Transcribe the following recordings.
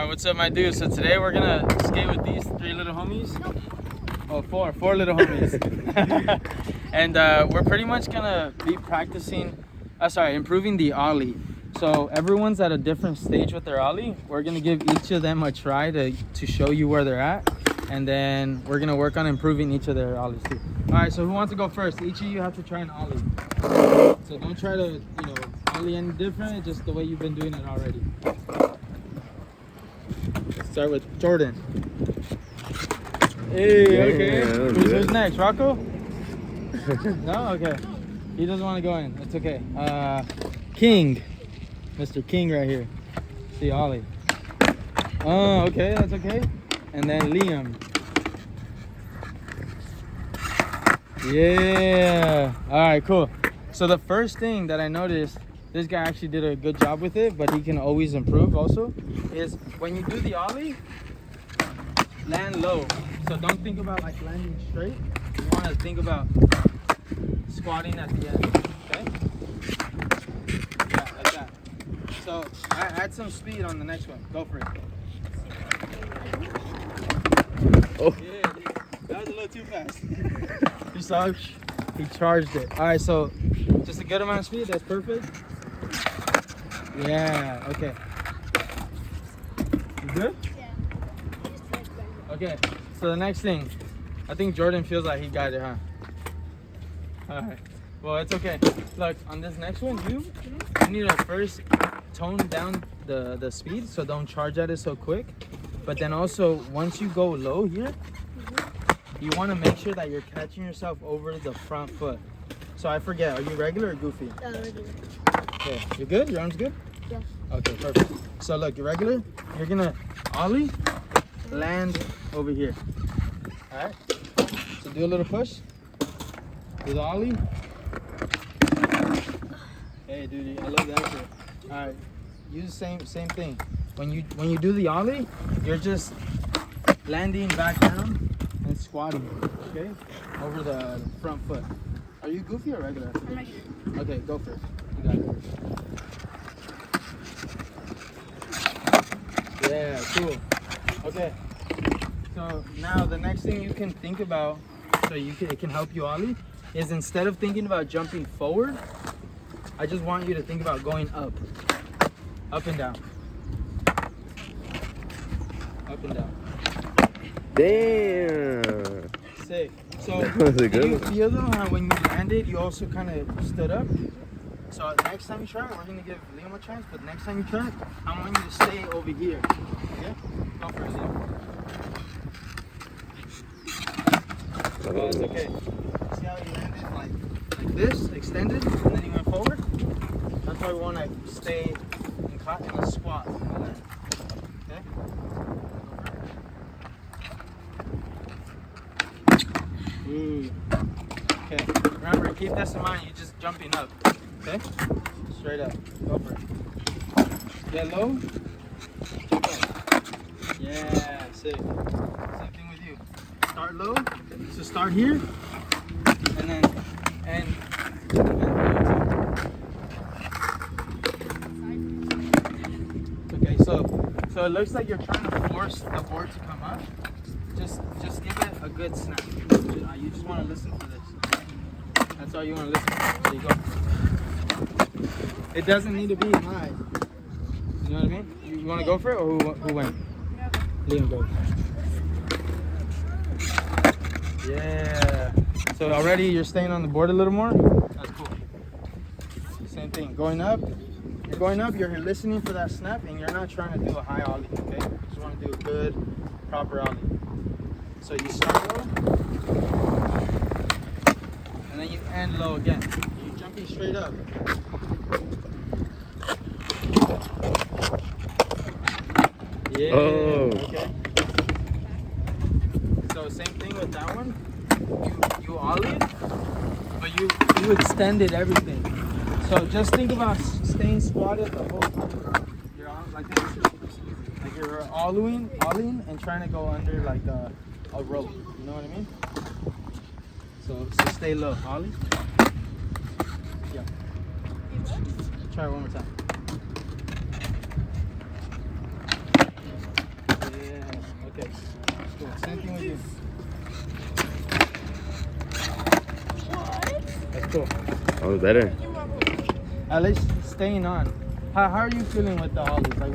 What's up, my dude? So today we're gonna skate with these three little homies. Oh, four little homies. And we're pretty much gonna be practicing, improving the Ollie. So everyone's at a different stage with their Ollie. We're gonna give each of them a try to show you where they're at. And then we're gonna work on improving each of their Ollies too. All right, so who wants to go first? Each of you have to try an Ollie. So don't try to, Ollie any different, just the way you've been doing it already. Let's start with Jordan. Hey, okay. Who's next? Rocco? No? Okay. He doesn't want to go in. It's okay. King. Mr. King right here. See Ollie. Oh, okay. That's okay. And then Liam. Yeah. All right, cool. So the first thing that I noticed, this guy actually did a good job with it, but he can always improve also, is when you do the Ollie, land low. So don't think about like landing straight. You want to think about squatting at the end, okay? Yeah, like that. So add some speed on the next one. Go for it. Oh. Yeah, that was a little too fast. You saw he charged it. All right, so just a good amount of speed. That's perfect. Yeah, okay. You good? Yeah. Okay, so the next thing, I think Jordan feels like he got it, huh? All right, well, it's okay. Look, on this next one, you need to first tone down the speed, so don't charge at it so quick. But then also, once you go low here, you want to make sure that you're catching yourself over the front foot. So I forget, are you regular or goofy? Regular. Okay, you good? Your arm's good? Yeah. Okay, perfect. So look, you're regular. You're gonna Ollie, land over here. All right. So do a little push. Do the Ollie. Hey, dude, I love that shit. All right. Use the same thing. When you do the Ollie, you're just landing back down and squatting. Okay, over the front foot. Are you goofy or regular? I'm regular. Okay, go for it. You got it. Yeah, cool. Okay. So now the next thing you can think about, so it can help you Ollie, is instead of thinking about jumping forward, I just want you to think about going up and down, up and down. Damn. Sick. So that was a good you one. feel though how when you landed, you also kind of stood up? So next time you try it, we're going to give Liam a chance, but next time you try it, I want you to stay over here. Okay? Go for it, Liam. Oh, it's okay. See how you landed like this, extended, and then you went forward? That's why we want to stay in a squat. Okay? Ooh. Okay. Remember, keep this in mind. You're just jumping up. Okay? Straight up. Go for it. Get low. Jump up. Yeah, sick. Same thing with you. Start low. So start here. And then and okay, so it looks like you're trying to force the board to come up. Just give it a good snap. You just want to listen for this. That's all you want to listen for. There you go. It doesn't need to be high. You know what I mean? You want to go for it, or who went? Liam goes. Yeah. So already you're staying on the board a little more. That's cool. Same thing. Going up. You're going up. You're listening for that snap, and you're not trying to do a high ollie. Okay. You just want to do a good, proper ollie. So you start low, and then you end low again. You're jumping straight up. Yeah. Oh. Okay. So same thing with that one. You ollied, but you extended everything. So just think about staying squatted the whole time. You're on like this. Like you're ollieing and trying to go under like a rope. You know what I mean? So stay low. Ollie. Yeah. Try it one more time. Okay. Cool. Same thing with you. That's cool. Oh, better. At least staying on. How are you feeling with the ollies? Like,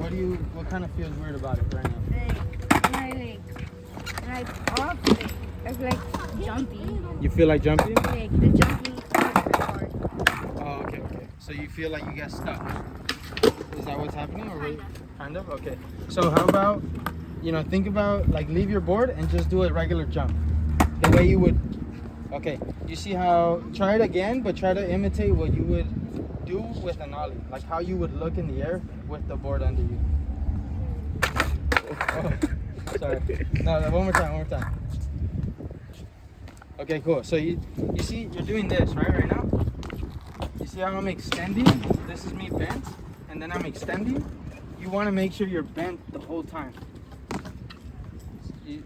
what kind of feels weird about it right now? Like off, it's like jumping. You feel like jumping? Like the jumping is hard. Oh, okay. So you feel like you get stuck. Is that what's happening? Or kind of? Okay. So how about, think about, like, leave your board and just do a regular jump. The way you would, okay. You see how, try it again, but try to imitate what you would do with an ollie. Like how you would look in the air with the board under you. Oh, sorry. No, one more time. Okay, cool. So you see, you're doing this, right now? You see how I'm extending? This is me bent, and then I'm extending. You want to make sure you're bent the whole time.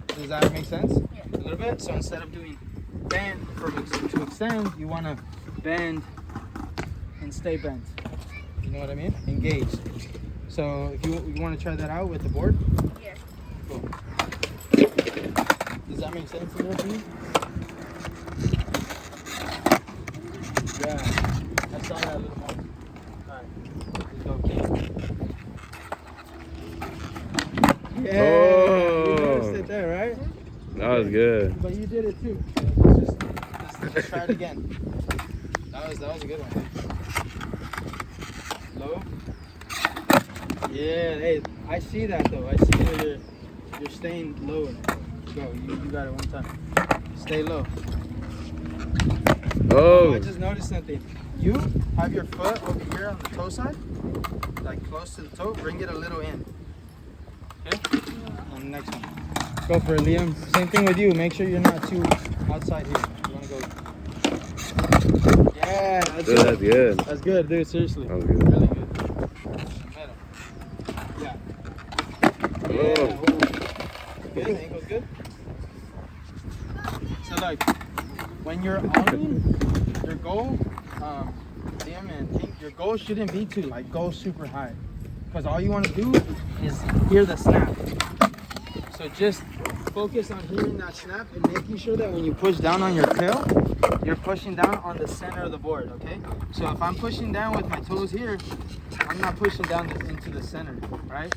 Does that make sense? Yeah. A little bit? So instead of doing bend to extend, you want to bend and stay bent. You know what I mean? Engaged. So if you want to try that out with the board? Yeah. Cool. Does that make sense enough for you? Yeah. I saw that a little more. Alright. Let's go. Yeah. You noticed it there, right? That was good. But you did it too. Let's try it again. That was a good one. Low. Yeah, hey, I see that though. I see where you're staying low. Go, you got it one time. Stay low. Oh. I just noticed something. You have your foot over here on the toe side, like close to the toe. Bring it a little in. Okay? On the next one. Go for it, Liam. Same thing with you. Make sure you're not too outside here. You want to go. Yeah, that's Dude, good. that's good. That's good, dude. Seriously. That was good. Really good. Yeah. Oh. Good. Ankle's good. So like, when you're ollieing, your goal, Liam and King, your goal shouldn't be to like go super high, because all you want to do is hear the snap. So just focus on hearing that snap and making sure that when you push down on your tail, you're pushing down on the center of the board, okay? So if I'm pushing down with my toes here, I'm not pushing down into the center, right?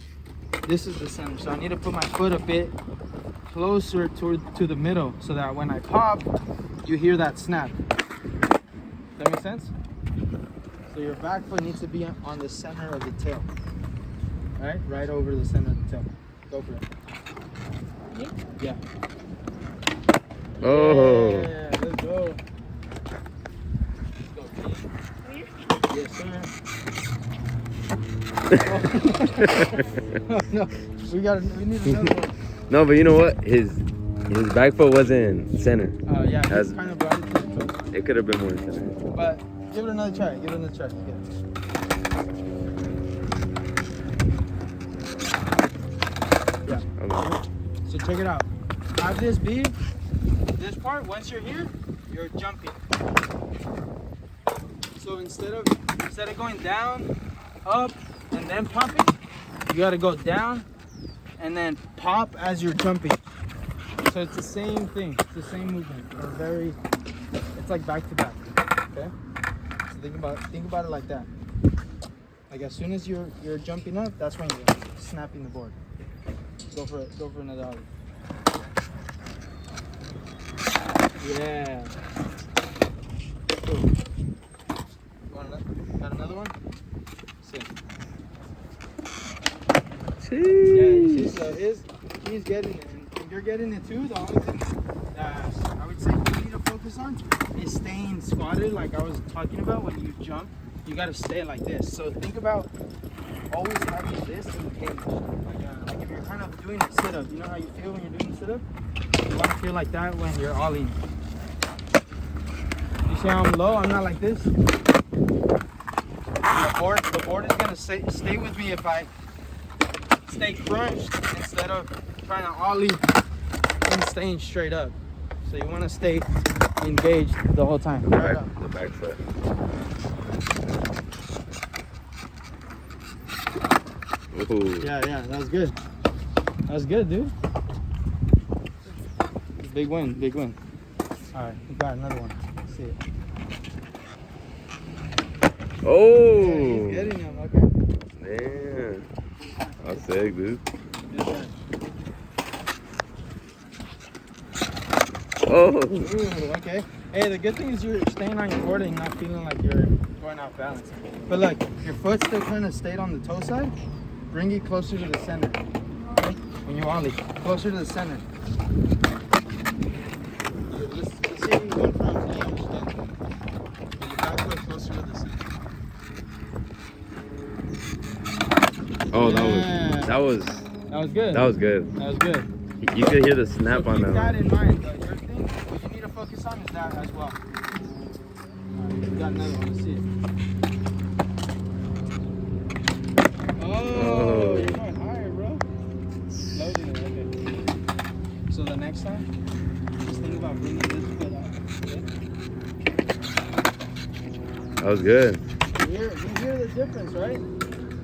This is the center, so I need to put my foot a bit closer to the middle so that when I pop, you hear that snap. Does that make sense? So your back foot needs to be on the center of the tail, right? Right over the center of the tail. Go for it. Yeah. Oh. Yeah, let's go. Let's go, King. Yes, sir. Oh, no, we need another one. No, but you know what? His back foot wasn't center. Oh yeah, As- he's kind of brought it to the toe. It could have been more center. But give it another try. Yeah. Okay. So check it out. Have this be this part. Once you're here, you're jumping. So instead of going down, up, and then popping, you gotta go down and then pop as you're jumping. So it's the same thing. It's the same movement. It's like back to back. Okay. So think about it like that. Like as soon as you're jumping up, that's when you're snapping the board. Go for it. Go for another ollie. Yeah. Cool. Got another one? See. Yeah, you see, so he's getting it, and if you're getting it too, the only thing I would say you need to focus on is staying squatted, like I was talking about. When you jump, you gotta stay like this. So think about always having this engaged. Like if you're kind of doing a sit-up, you know how you feel when you're doing a sit-up? You want to feel like that when you're ollieing. You see how I'm low? I'm not like this. The board is gonna stay with me if I stay crunched instead of trying to ollie and staying straight up. So you want to stay engaged the whole time. The back foot. Ooh. Yeah, that was good. That was good, dude. Big win, big win. All right, we got another one. Let's see it. Oh. Yeah, he's getting them. Okay. Man. That's sick, dude. Oh. Ooh, okay. Hey, the good thing is you're staying on your board and not feeling like you're going off balance. But look, your foot still kind of stayed on the toe side. Bring it closer to the center. Okay? When you ollie, closer to the center. Let's see if you can go in front of me. Your back foot closer to the center. Oh, Yeah. that was That was good. that was good. That was good. You could hear the snap So on keep that that one. in mind. Your thing, what you need to focus on is that as well. Alright, we got another one. Let's see it. Oh, you're going higher, bro. Loading it. Okay. So the next time, just think about bringing this foot out. Okay? That was good. You hear the difference, right?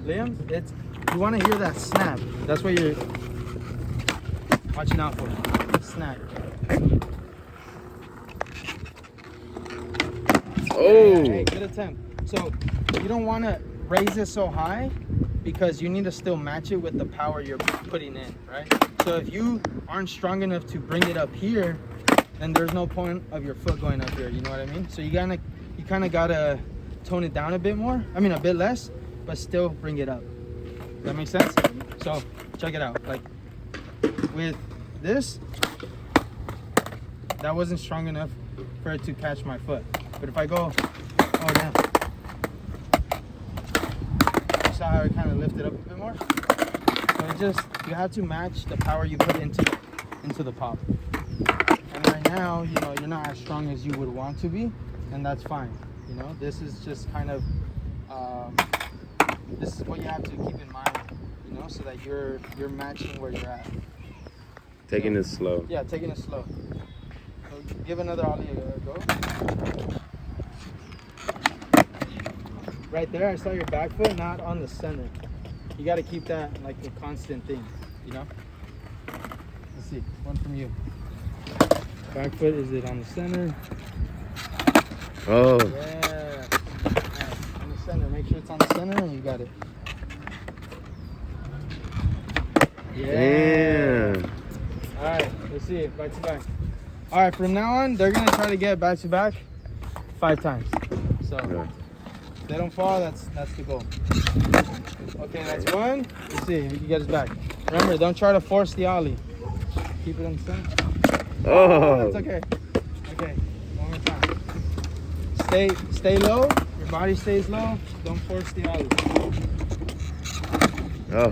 Liam, you want to hear that snap. That's what you're watching out for. Snap. Oh. Hey, good attempt. So you don't want to raise it so high because you need to still match it with the power you're putting in, right? So if you aren't strong enough to bring it up here, then there's no point of your foot going up here. You know what I mean? So you kind of gotta tone it down a bit more. I mean a bit less, but still bring it up. Does that make sense? So check it out. Like with this, that wasn't strong enough for it to catch my foot. But if I go, oh damn. You saw how I kind of lifted up a bit more? So it just, you have to match the power you put into the pop. And right now, you know, you're not as strong as you would want to be, and that's fine. You know, this is just kind of, this is what you have to keep in mind, you know, so that you're matching where you're at. Taking it slow. Yeah, taking it slow. So give another ollie a go. Right there, I saw your back foot not on the center. You got to keep that like a constant thing, you know? Let's see, one from you. Back foot, is it on the center? Oh. Yeah. Nice. On the center, make sure it's on the center and you got it. Yeah. All right, let's see it, back to back. All right, from now on, they're gonna try to get back to back 5 times. So Yeah. if they don't fall, that's the goal. Okay, that's one. Let's see if you can get us back. Remember, don't try to force the ollie. Keep it on the center. Oh. It's okay. Okay, one more time. Stay low. Your body stays low. Don't force the ollie. Oh.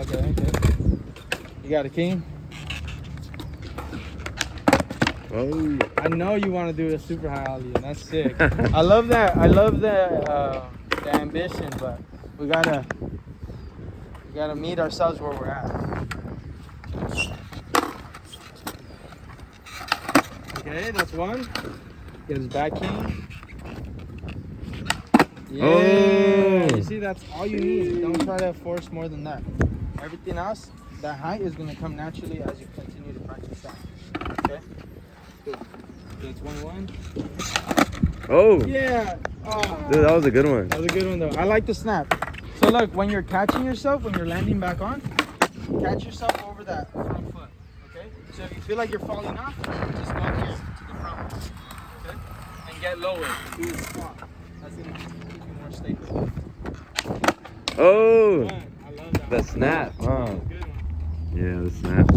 Okay. You got a king? Oh. I know you want to do a super high ollie, and that's sick. I love that. I love the ambition, but we gotta meet ourselves where we're at. Okay, that's one. Get his back king. Yeah. Oh. You see, that's all you need. Don't try to force more than that. Everything else, that height is gonna come naturally as you continue to practice that. Okay. Good. That's 1-1. Oh. Yeah. Oh. Dude, that was a good one. That was a good one though. I like the snap. So look, when you're catching yourself, when you're landing back on, catch yourself over that front foot. Okay? So if you feel like you're falling off, just go here to the front. Okay? And get lower. Do a squat. That's gonna keep you more stable. Oh. Good. I love that. The snap. That Oh. was a good one. Yeah, the snap. Yeah,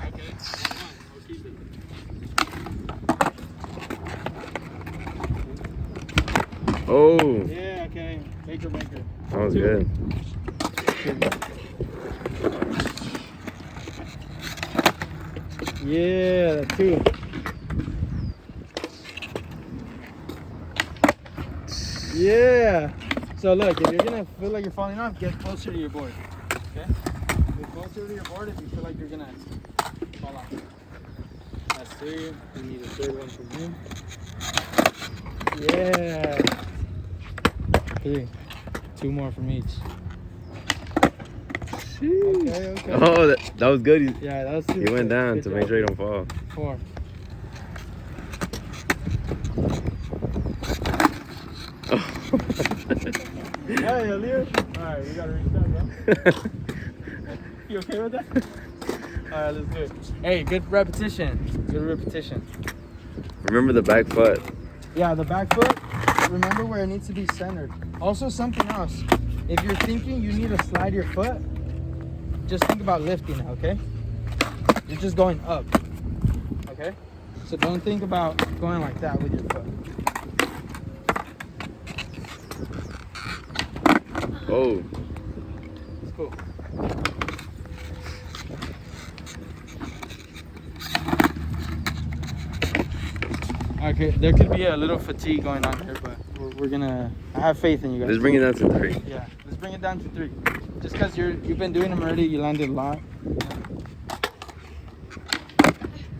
okay. 1-1. I'll keep it. Oh. Yeah, okay. Maker. That was good. Yeah, 2. Yeah. So look, if you're gonna feel like you're falling off, get closer to your board. Okay? Get closer to your board if you feel like you're gonna fall off. That's 3. We need a third one from you. Yeah. 3. 2 more from each. Okay. Oh, that was good. Yeah, that was He went down to make sure he don't fall. 4. Hey, Ollie. Alright, we gotta restart, bro. You okay with that? Alright, let's do it. Hey, good repetition. Good repetition. Remember the back foot. Yeah, the back foot, remember where it needs to be centered. Also, something else. If you're thinking you need to slide your foot, just think about lifting it, okay? You're just going up, okay? So don't think about going like that with your foot. Oh. It's cool. Okay, there could be a little fatigue going on here, but we're gonna. I have faith in you guys. Let's bring it down to 3. Yeah, let's bring it down to 3. Just because you've been doing them already, you landed a lot.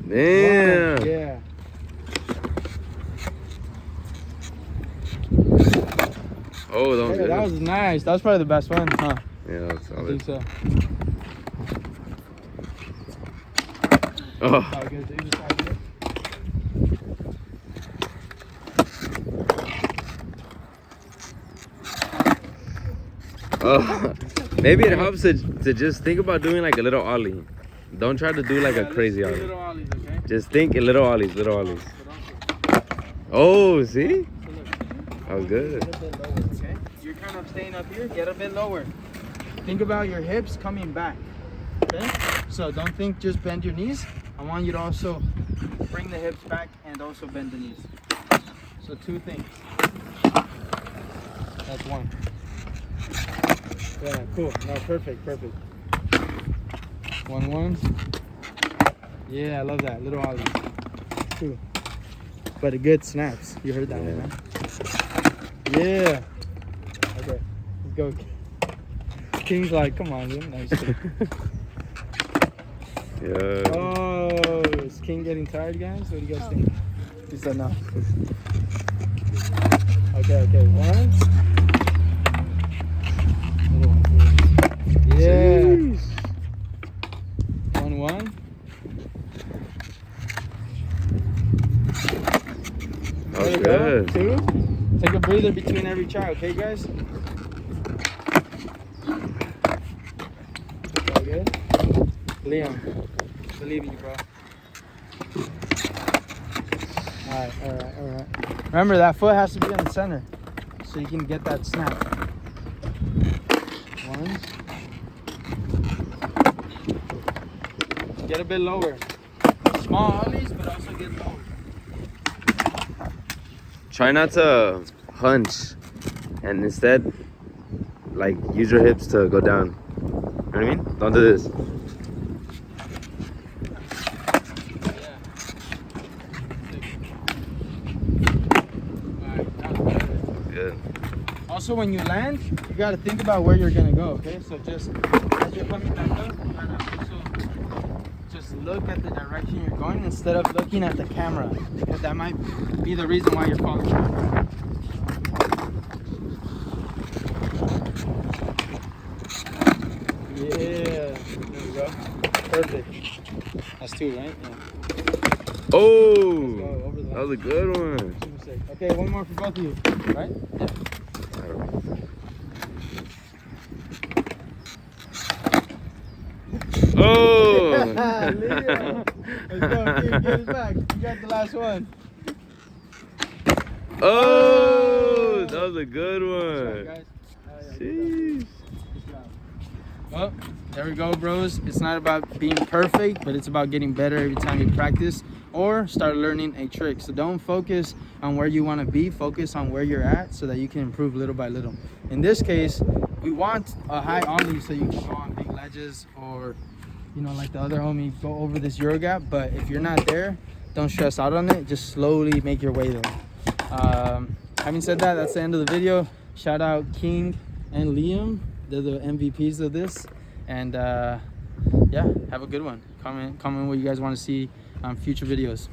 Damn. Wow, yeah. Oh, that was Hey, good. that was nice. That was probably the best one, huh? Yeah, that was I solid. think so. Oh. All good, dude. It's all good. Oh. Maybe it helps to just think about doing like a little ollie. Don't try to do like a Yeah, crazy let's do ollie. little ollies, okay? Just think little ollies, little ollies. Oh, see? That was good. Get a bit lower, okay? You're kind of staying up here. Get a bit lower. Think about your hips coming back, okay? So don't think just bend your knees. I want you to also bring the hips back and also bend the knees. So 2 things. That's 1. Yeah, cool. No, perfect. 1. Yeah, I love that. Little ollie. 2. But a good snaps. You heard that one, man. Yeah. Okay. Let's go. King's like, come on, dude. Nice. Yeah. Oh, is King getting tired, guys? What do you guys think? He said no. Okay. 1. Little one. Yeah. Jeez. 1. That was There we good. go. 2. Take a breather between every try, okay, guys? All good? Liam, believe in you, bro. All right. Remember, that foot has to be in the center so you can get that snap. 1. Get a bit lower. Small ollies, but also get lower. Try not to hunch and instead like use your hips to go down. You know what I mean? Don't do this. Good. Also, when you land, you gotta think about where you're gonna go, okay? So just as you're coming back up, you gotta also just look at the direction you're going instead of looking at the camera, because that might be the reason why you're falling. Yeah, there we go. Perfect. That's 2, right? Yeah. Oh, Go over the that was a good one. Super sick. Okay, 1 more for both of you, right? Yeah. Oh! Leo. Let's go, King, get it back. You got the last one. Oh! That was a good Good one. job, guys. Jeez. Good job. Well, there we go, bros. It's not about being perfect, but it's about getting better every time you practice or start learning a trick. So don't focus on where you want to be. Focus on where you're at so that you can improve little by little. In this case, we want a high ollie so you can go on big ledges or, you know, like the other homie, go over this Euro gap. But if you're not there, don't stress out on it. Just slowly make your way there. Having said that, that's the end of the video. Shout out King and Liam. They're the MVPs of this. And yeah, have a good one. Comment what you guys want to see on future videos.